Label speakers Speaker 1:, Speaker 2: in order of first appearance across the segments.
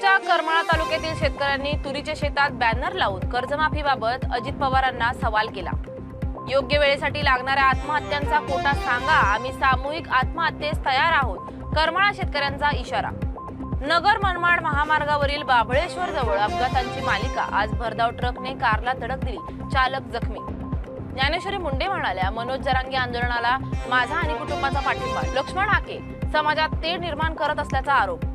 Speaker 1: महाराष्ट्राच्या करमाळा तालुक्यातील शेतकऱ्यांनी तुरीच्या शेतात बॅनर लावून कर्जमाफीबाबत अजित पवारांना सवाल केला। योग्य वेळेसाठी लागणाऱ्या आत्महत्यांचा कोटा सांगा, आम्ही सामूहिक आत्महत्येस तयार आहोत, करमाळा शेतकऱ्यांचा इशारा। नगर मनमाड महामार्गावरील बाभळेश्वर जवळ अपघातांची मालिका। आज भरधाव ट्रकने कारला धडक दिली, चालक जखमी। ज्ञानेश्वरी मुंडे म्हणाल्या, मनोज जरांगे आंदोलनाला माझा आणि कुटुंबाचा पाठिंबा। लक्ष्मण हाके समाजात तेढ निर्माण करत असल्याचा आरोप।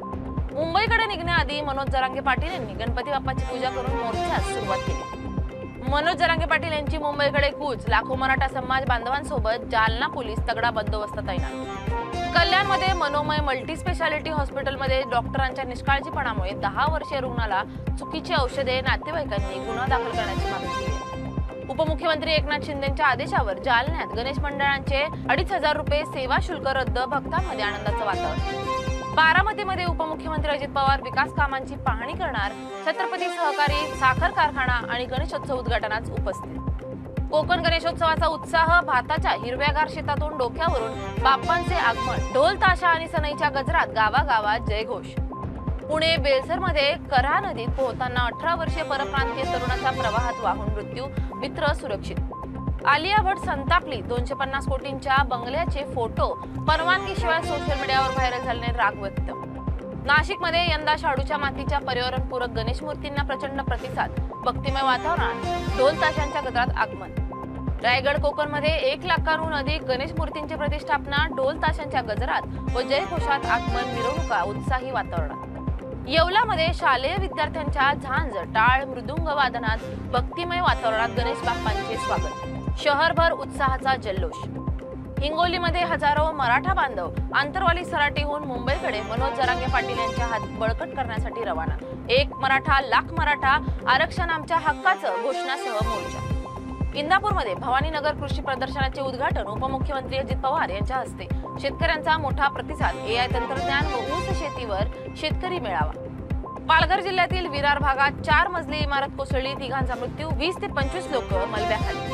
Speaker 1: मुंबईकडे निघण्याआधी मनोज जरांगे पाटील यांनी गणपती बाप्पाची पूजा करून मोर्चास सुरुवात केली। मनोज जरांगे पाटील यांची मुंबईकडे कूच। लाखो मराठा समाज बांधवांसोबत जालना पोलीस तगडा बंदोबस्त तैनात। कल्याणमध्ये मनोमय मल्टी स्पेशालिटी हॉस्पिटलमध्ये डॉक्टरांच्या निष्काळजीपणामुळे 10 वर्षीय रुग्णाला चुकीची औषधे, नातेवाईकांनी गुन्हा दाखल करण्याची मागणी केली। उपमुख्यमंत्री एकनाथ शिंदेंच्या आदेशावर जालन्यात गणेश मंडळांचे 2,500 रुपये सेवा शुल्क रद्द। भक्तांमध्ये आनंदाचं वातावरण। बारामतीमध्ये उपमुख्यमंत्री अजित पवार विकास कामांची पाहणी करणार। छत्रपती सहकारी साखर कारखाना आणि गणेशोत्सव उद्घाटनास उपस्थित। कोकण गणेशोत्सवाचा उत्साह। भाताच्या हिरव्यागार शेतातून डोक्यावरून बाप्पांचे आगमन। ढोल ताशा आणि सनईच्या गजरात गावागावात जयघोष। पुणे बेलसरमध्ये कऱ्हा नदीत पोहताना 18 वर्षीय परप्रांतीय तरुणाचा प्रवाहात वाहून मृत्यू। मित्र सुरक्षित। आलिया भट संतापली। 250 कोटींच्या बंगल्याचे फोटो परवानगीशिवाय सोशल मीडियावर व्हायरल झाल्याने राग व्यक्त। नाशिकमध्ये यंदा शाडूच्या मातीच्या पर्यावरणपूरक गणेश मूर्तींना प्रचंड प्रतिसाद। भक्तिमय वातावरण, ढोल ताशांच्या गजरात आगमन। रायगड कोकणमध्ये 1 लाखांहून अधिक गणेश मूर्तींची प्रतिष्ठापना। ढोल ताशांच्या गजरात व जयघोषात आगमन। मिरवणुका उत्साही वातावरणात। येवलामध्ये शालेय विद्यार्थ्यांच्या झांज, टाळ, मृदुंग वादनात भक्तिमय वातावरणात गणेश बाप्पांचे स्वागत। शहरभर उत्साहाचा जल्लोष। हिंगोलीमध्ये हजारो मराठा बांधव आंतरवाली सराटीहून मुंबईकडे मनोज जरांगे पाटील यांच्या हात बळकट करण्यासाठी रवाना। 1 मराठा लाख मराठा आरक्षण आमच्या हक्काचं घोषणासह मोर्चा। इंदापूरमध्ये भवानीनगर कृषी प्रदर्शनाचे उद्घाटन उपमुख्यमंत्री अजित पवार यांच्या हस्ते। शेतकऱ्यांचा मोठा प्रतिसाद। AI तंत्रज्ञान व ऊस शेतीवर शेतकरी मेळावा। पालघर जिल्ह्यातील विरार भागात 4 मजली इमारत कोसळली, 3घांचा मृत्यू, 20 ते 25 लोक मलब्याखाली।